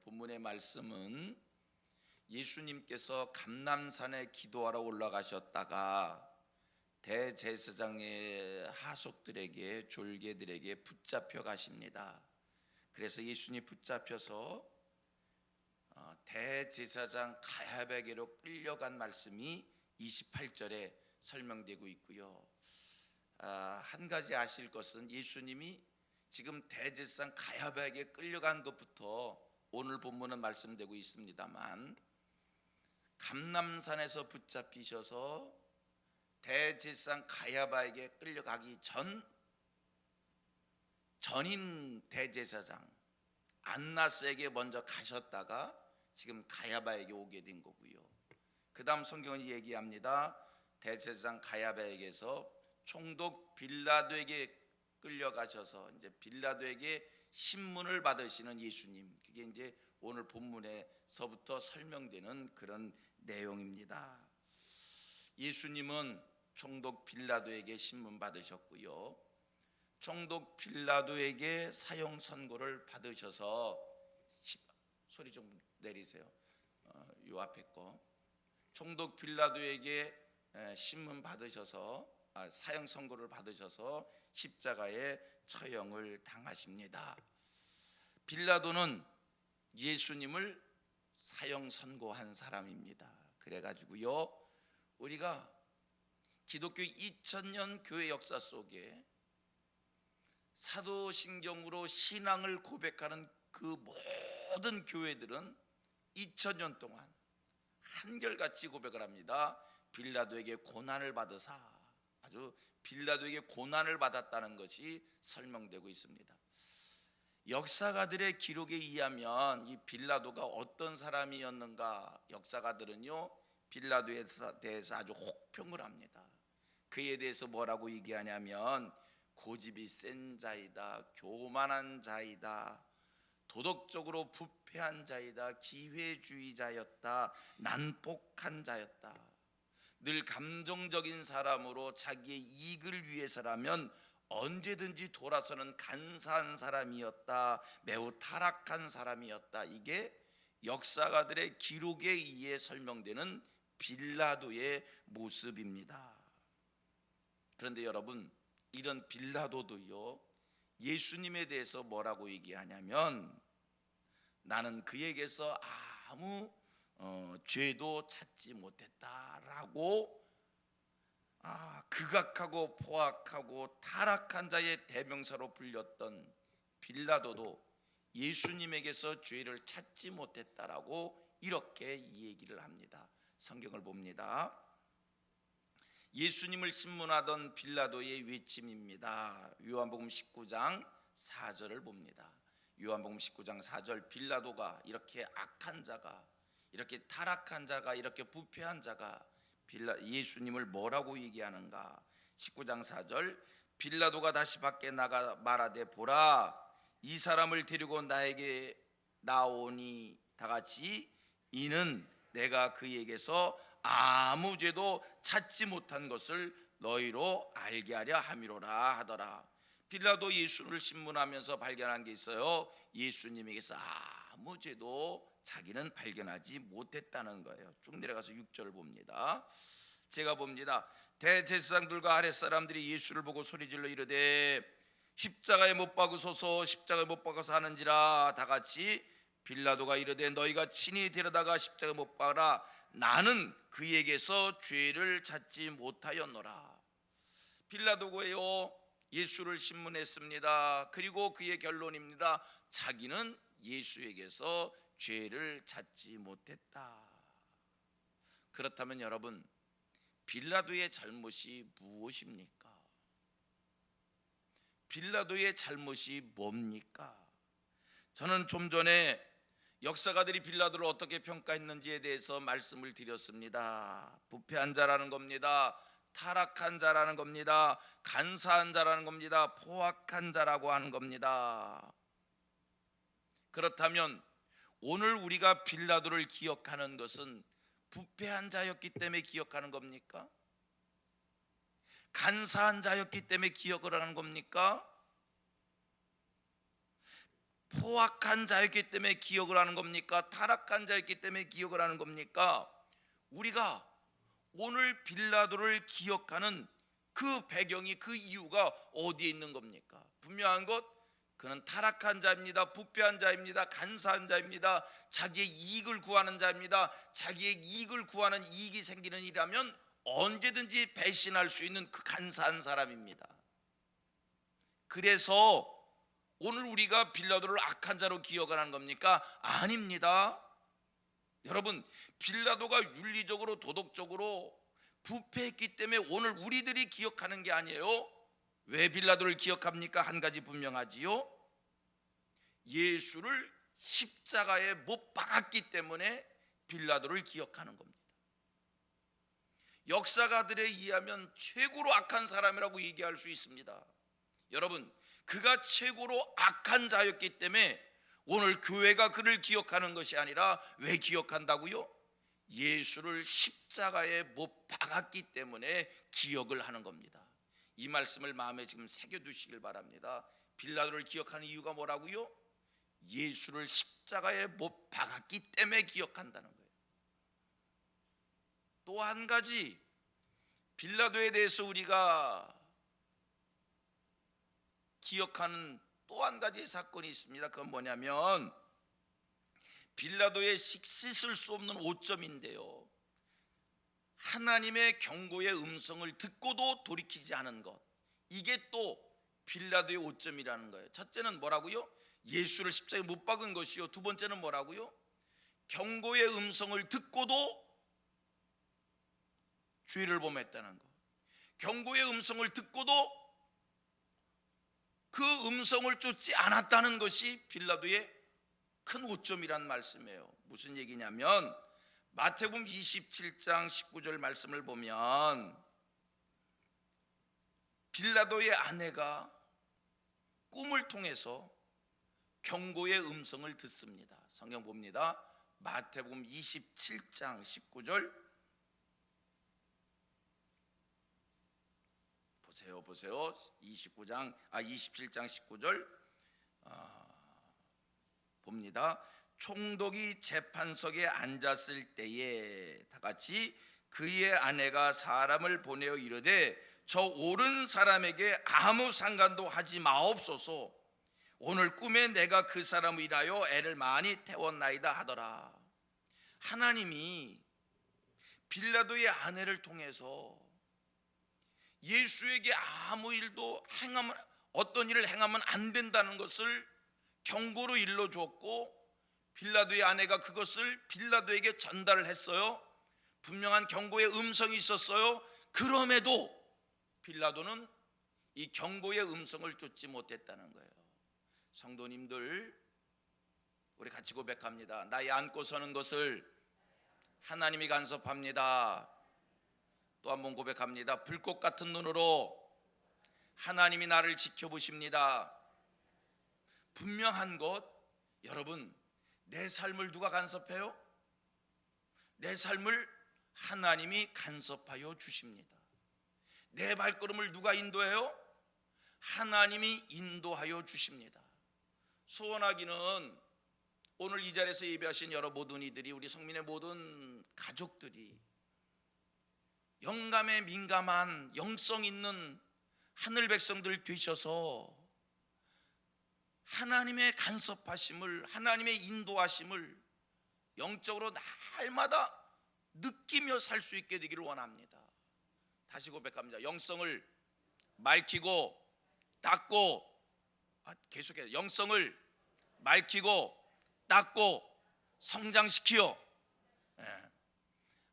본문의 말씀은 예수님께서 감람산에 기도하러 올라가셨다가 대제사장의 하속들에게 졸개들에게 붙잡혀 가십니다. 그래서 예수님이 붙잡혀서 대제사장 가야바에게로 끌려간 말씀이 28절에 설명되고 있고요. 한 가지 아실 것은 예수님이 지금 대제사장 가야바에게 끌려간 것부터 오늘 본문은 말씀되고 있습니다만, 감람산에서 붙잡히셔서 대제사장 가야바에게 끌려가기 전임 대제사장 안나스에게 먼저 가셨다가 지금 가야바에게 오게 된 거고요. 그 다음 성경은 얘기합니다. 대제사장 가야바에게서 총독 빌라도에게 끌려가셔서 이제 빌라도에게 신문을 받으시는 예수님, 그게 이제 오늘 본문에서부터 설명되는 그런 내용입니다. 예수님은 총독 빌라도에게 신문 받으셨고요. 총독 빌라도에게 사형 선고를 받으셔서 소리 좀 내리세요. 요 앞에 거. 총독 빌라도에게 신문 받으셔서 사형 선고를 받으셔서 십자가에 처형을 당하십니다. 빌라도는 예수님을 사형 선고한 사람입니다. 그래가지고요, 우리가 기독교 2000년 교회 역사 속에 사도신경으로 신앙을 고백하는 그 모든 교회들은 2000년 동안 한결같이 고백을 합니다. 빌라도에게 고난을 받으사, 아주 빌라도에게 고난을 받았다는 것이 설명되고 있습니다. 역사가들의 기록에 의하면 이 빌라도가 어떤 사람이었는가, 역사가들은요 빌라도에 대해서 아주 혹평을 합니다. 그에 대해서 뭐라고 얘기하냐면 고집이 센 자이다, 교만한 자이다, 도덕적으로 부패한 자이다, 기회주의자였다, 난폭한 자였다, 늘 감정적인 사람으로 자기의 이익을 위해서라면 언제든지 돌아서는 간사한 사람이었다, 매우 타락한 사람이었다. 이게 역사가들의 기록에 의해 설명되는 빌라도의 모습입니다. 그런데 여러분, 이런 빌라도도요 예수님에 대해서 뭐라고 얘기하냐면, 나는 그에게서 아무 죄도 찾지 못했다라고 극악하고 포악하고 타락한 자의 대명사로 불렸던 빌라도도 예수님에게서 죄를 찾지 못했다라고 이렇게 얘기를 합니다. 성경을 봅니다. 예수님을 신문하던 빌라도의 외침입니다. 요한복음 19장 4절을 봅니다. 요한복음 19장 4절, 빌라도가 이렇게 악한 자가, 이렇게 타락한 자가, 이렇게 부패한 자가 예수님을 뭐라고 얘기하는가? 19장 4절, 빌라도가 다시 밖에 나가 말하되, 보라, 이 사람을 데리고 나에게 나오니, 다같이 이는 내가 그에게서 아무 죄도 찾지 못한 것을 너희로 알게 하려 함이로라 하더라. 빌라도 예수를 신문하면서 발견한 게 있어요. 예수님에게서 아무 죄도 자기는 발견하지 못했다는 거예요. 쭉 내려가서 6절을 봅니다. 제가 봅니다. 대제사장들과 아랫사람들이 예수를 보고 소리질러 이르되, 십자가에 못 박으소서, 십자가에 못 박아서 하는지라. 다같이 빌라도가 이르되, 너희가 친히 데려다가 십자가에 못 박아라. 나는 그에게서 죄를 찾지 못하였노라. 빌라도고요 예수를 신문했습니다. 그리고 그의 결론입니다. 자기는 예수에게서 죄를 찾지 못했다. 그렇다면 여러분, 빌라도의 잘못이 무엇입니까? 빌라도의 잘못이 뭡니까? 저는 좀 전에 역사가들이 빌라도를 어떻게 평가했는지에 대해서 말씀을 드렸습니다. 부패한 자라는 겁니다. 타락한 자라는 겁니다. 간사한 자라는 겁니다. 포악한 자라고 하는 겁니다. 그렇다면 오늘 우리가 빌라도를 기억하는 것은 부패한 자였기 때문에 기억하는 겁니까? 간사한 자였기 때문에 기억을 하는 겁니까? 포악한 자였기 때문에 기억을 하는 겁니까? 타락한 자였기 때문에 기억을 하는 겁니까? 우리가 오늘 빌라도를 기억하는 그 배경이, 그 이유가 어디에 있는 겁니까? 분명한 것, 그는 타락한 자입니다. 부패한 자입니다. 간사한 자입니다. 자기의 이익을 구하는 자입니다. 자기의 이익을 구하는 이익이 생기는 일이라면 언제든지 배신할 수 있는 그 간사한 사람입니다. 그래서 오늘 우리가 빌라도를 악한 자로 기억을 하는 겁니까? 아닙니다. 여러분, 빌라도가 윤리적으로 도덕적으로 부패했기 때문에 오늘 우리들이 기억하는 게 아니에요. 왜 빌라도를 기억합니까? 한 가지 분명하지요. 예수를 십자가에 못 박았기 때문에 빌라도를 기억하는 겁니다. 역사가들에 의하면 최고로 악한 사람이라고 얘기할 수 있습니다. 여러분, 그가 최고로 악한 자였기 때문에 오늘 교회가 그를 기억하는 것이 아니라 왜 기억한다고요? 예수를 십자가에 못 박았기 때문에 기억을 하는 겁니다. 이 말씀을 마음에 지금 새겨두시길 바랍니다. 빌라도를 기억하는 이유가 뭐라고요? 예수를 십자가에 못 박았기 때문에 기억한다는 거예요. 또 한 가지, 빌라도에 대해서 우리가 기억하는 또 한 가지 사건이 있습니다. 그건 뭐냐면 빌라도의 씻을 수 없는 오점인데요, 하나님의 경고의 음성을 듣고도 돌이키지 않은 것, 이게 또 빌라도의 오점이라는 거예요. 첫째는 뭐라고요? 예수를 십자가에 못 박은 것이요. 두 번째는 뭐라고요? 경고의 음성을 듣고도 죄를 범했다는 것. 경고의 음성을 듣고도 그 음성을 쫓지 않았다는 것이 빌라도의 큰 오점이란 말씀이에요. 무슨 얘기냐면 마태복음 27장 19절 말씀을 보면 빌라도의 아내가 꿈을 통해서 경고의 음성을 듣습니다. 성경 봅니다. 마태복음 27장 19절 보세요. 27장 19절 봅니다. 총독이 재판석에 앉았을 때에 다 같이 그의 아내가 사람을 보내어 이르되 저 옳은 사람에게 아무 상관도 하지 마옵소서. 오늘 꿈에 내가 그 사람을 인하여 애를 많이 태웠나이다 하더라. 하나님이 빌라도의 아내를 통해서 예수에게 아무 일도 행하면, 어떤 일을 행하면 안 된다는 것을 경고로 일러주었고, 빌라도의 아내가 그것을 빌라도에게 전달을 했어요. 분명한 경고의 음성이 있었어요. 그럼에도 빌라도는 이 경고의 음성을 쫓지 못했다는 거예요. 성도님들, 우리 같이 고백합니다. 나의 안고 서는 것을 하나님이 간섭합니다. 또 한 번 고백합니다. 불꽃 같은 눈으로 하나님이 나를 지켜보십니다. 분명한 것, 여러분, 내 삶을 누가 간섭해요? 내 삶을 하나님이 간섭하여 주십니다. 내 발걸음을 누가 인도해요? 하나님이 인도하여 주십니다. 소원하기는 오늘 이 자리에서 예배하신 여러 모든 이들이, 우리 성민의 모든 가족들이 영감에 민감한 영성 있는 하늘 백성들 되셔서 하나님의 간섭하심을, 하나님의 인도하심을 영적으로 날마다 느끼며 살 수 있게 되기를 원합니다. 다시 고백합니다. 영성을 맑히고 닦고, 계속해서 영성을 맑히고 닦고 성장시키어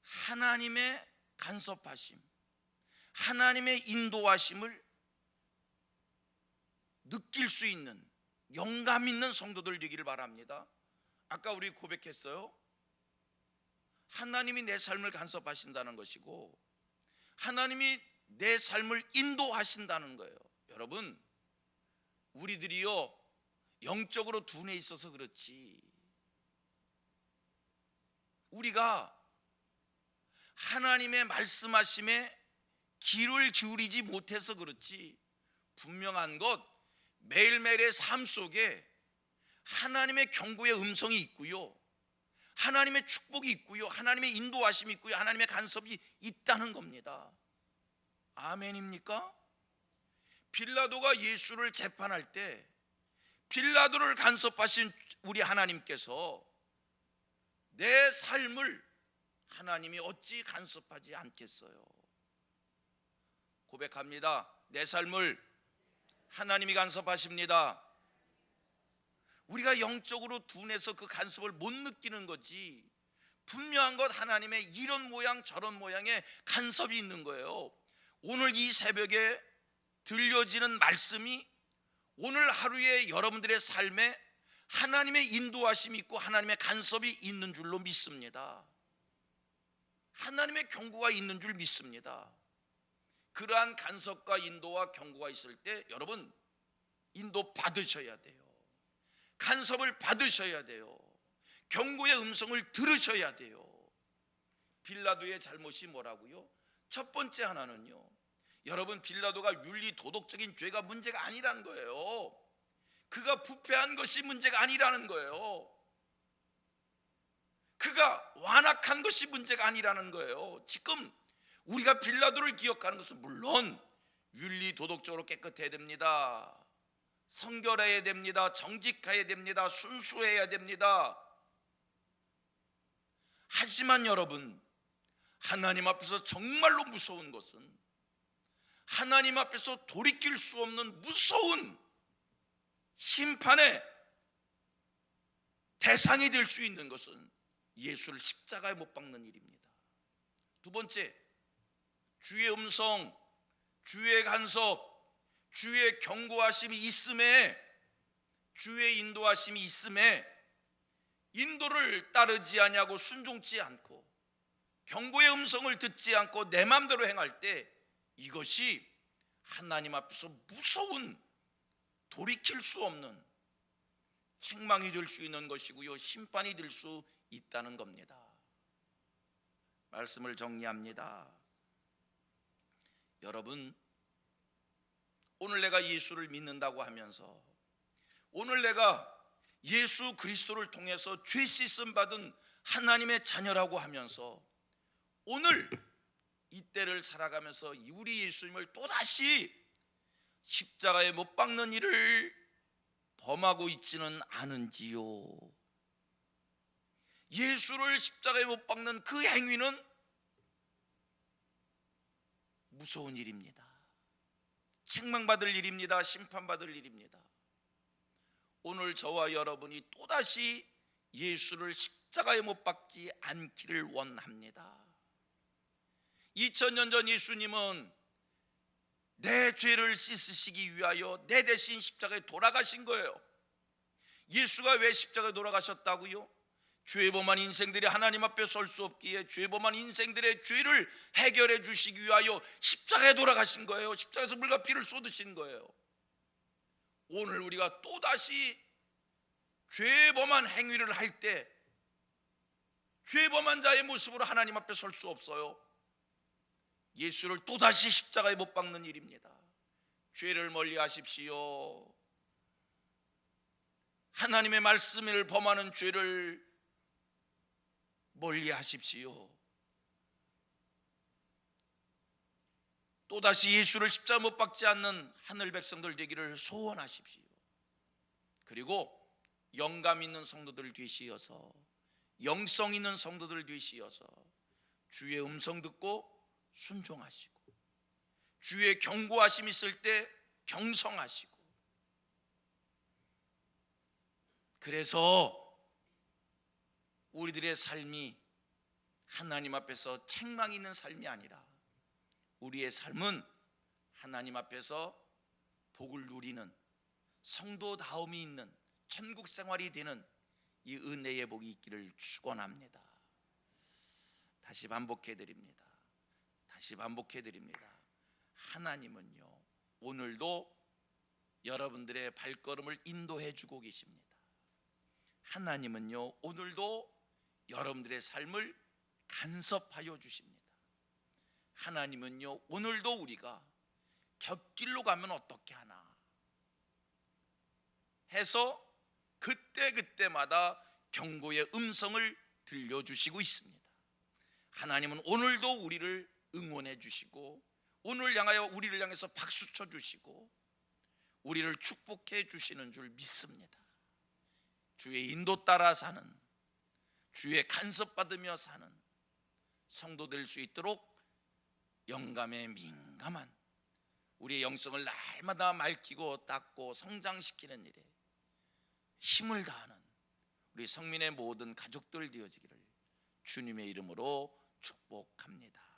하나님의 간섭하심, 하나님의 인도하심을 느낄 수 있는 영감 있는 성도들 되기를 바랍니다. 아까 우리 고백했어요. 하나님이 내 삶을 간섭하신다는 것이고 하나님이 내 삶을 인도하신다는 거예요. 여러분, 우리들이요 영적으로 둔해 있어서 그렇지, 우리가 하나님의 말씀하심에 귀를 기울이지 못해서 그렇지, 분명한 것, 매일매일의 삶 속에 하나님의 경고의 음성이 있고요, 하나님의 축복이 있고요, 하나님의 인도하심이 있고요, 하나님의 간섭이 있다는 겁니다. 아멘입니까? 빌라도가 예수를 재판할 때 빌라도를 간섭하신 우리 하나님께서 내 삶을 하나님이 어찌 간섭하지 않겠어요? 고백합니다. 내 삶을 하나님이 간섭하십니다. 우리가 영적으로 둔해서 그 간섭을 못 느끼는 거지, 분명한 것 하나님의 이런 모양 저런 모양의 간섭이 있는 거예요. 오늘 이 새벽에 들려지는 말씀이 오늘 하루에 여러분들의 삶에 하나님의 인도하심이 있고 하나님의 간섭이 있는 줄로 믿습니다. 하나님의 경고가 있는 줄 믿습니다. 그러한 간섭과 인도와 경고가 있을 때 여러분 인도 받으셔야 돼요. 간섭을 받으셔야 돼요. 경고의 음성을 들으셔야 돼요. 빌라도의 잘못이 뭐라고요? 첫 번째 하나는요, 여러분 빌라도가 윤리 도덕적인 죄가 문제가 아니라는 거예요. 그가 부패한 것이 문제가 아니라는 거예요. 그가 완악한 것이 문제가 아니라는 거예요. 지금 우리가 빌라도를 기억하는 것은 물론 윤리 도덕적으로 깨끗해야 됩니다. 성결해야 됩니다. 정직해야 됩니다. 순수해야 됩니다. 하지만 여러분, 하나님 앞에서 정말로 무서운 것은, 하나님 앞에서 돌이킬 수 없는 무서운 심판의 대상이 될 수 있는 것은 예수를 십자가에 못 박는 일입니다. 두 번째, 주의 음성, 주의 간섭, 주의 경고하심이 있음에, 주의 인도하심이 있음에 인도를 따르지 아니하고 순종치 않고 경고의 음성을 듣지 않고 내 마음대로 행할 때 이것이 하나님 앞에서 무서운, 돌이킬 수 없는 책망이 될 수 있는 것이고요, 심판이 될 수 있다는 겁니다. 말씀을 정리합니다. 여러분, 오늘 내가 예수를 믿는다고 하면서, 오늘 내가 예수 그리스도를 통해서 죄 씻음 받은 하나님의 자녀라고 하면서 오늘 이때를 살아가면서 우리 예수님을 또다시 십자가에 못 박는 일을 범하고 있지는 않은지요? 예수를 십자가에 못 박는 그 행위는 무서운 일입니다. 책망받을 일입니다. 심판받을 일입니다. 오늘 저와 여러분이 또다시 예수를 십자가에 못 박지 않기를 원합니다. 2000년 전 예수님은 내 죄를 씻으시기 위하여 내 대신 십자가에 돌아가신 거예요. 예수가 왜 십자가에 돌아가셨다고요? 죄범한 인생들이 하나님 앞에 설 수 없기에 죄범한 인생들의 죄를 해결해 주시기 위하여 십자가에 돌아가신 거예요. 십자가에서 물과 피를 쏟으신 거예요. 오늘 우리가 또다시 죄범한 행위를 할 때 죄범한 자의 모습으로 하나님 앞에 설 수 없어요. 예수를 또다시 십자가에 못 박는 일입니다. 죄를 멀리 하십시오. 하나님의 말씀을 범하는 죄를 멀리 하십시오. 또다시 예수를 십자가 못 박지 않는 하늘 백성들 되기를 소원하십시오. 그리고 영감 있는 성도들 되시어서, 영성 있는 성도들 되시어서 주의 음성 듣고 순종하시고, 주의 경고하심 있을 때 경성하시고, 그래서 우리들의 삶이 하나님 앞에서 책망 있는 삶이 아니라 우리의 삶은 하나님 앞에서 복을 누리는 성도다움이 있는 천국 생활이 되는 이 은혜의 복이 있기를 축원합니다. 다시 반복해 드립니다. 다시 반복해 드립니다. 하나님은요, 오늘도 여러분들의 발걸음을 인도해 주고 계십니다. 하나님은요, 오늘도 여러분들의 삶을 간섭하여 주십니다. 하나님은요, 오늘도 우리가 곁길로 가면 어떻게 하나 해서 그때마다 경고의 음성을 들려주시고 있습니다. 하나님은 오늘도 우리를 응원해 주시고, 오늘 우리를 향해서 박수 쳐 주시고, 우리를 축복해 주시는 줄 믿습니다. 주의 인도 따라 사는, 주의 간섭받으며 사는 성도 될 수 있도록 영감에 민감한 우리의 영성을 날마다 맑히고 닦고 성장시키는 일에 힘을 다하는 우리 성민의 모든 가족들 되어지기를 주님의 이름으로 축복합니다.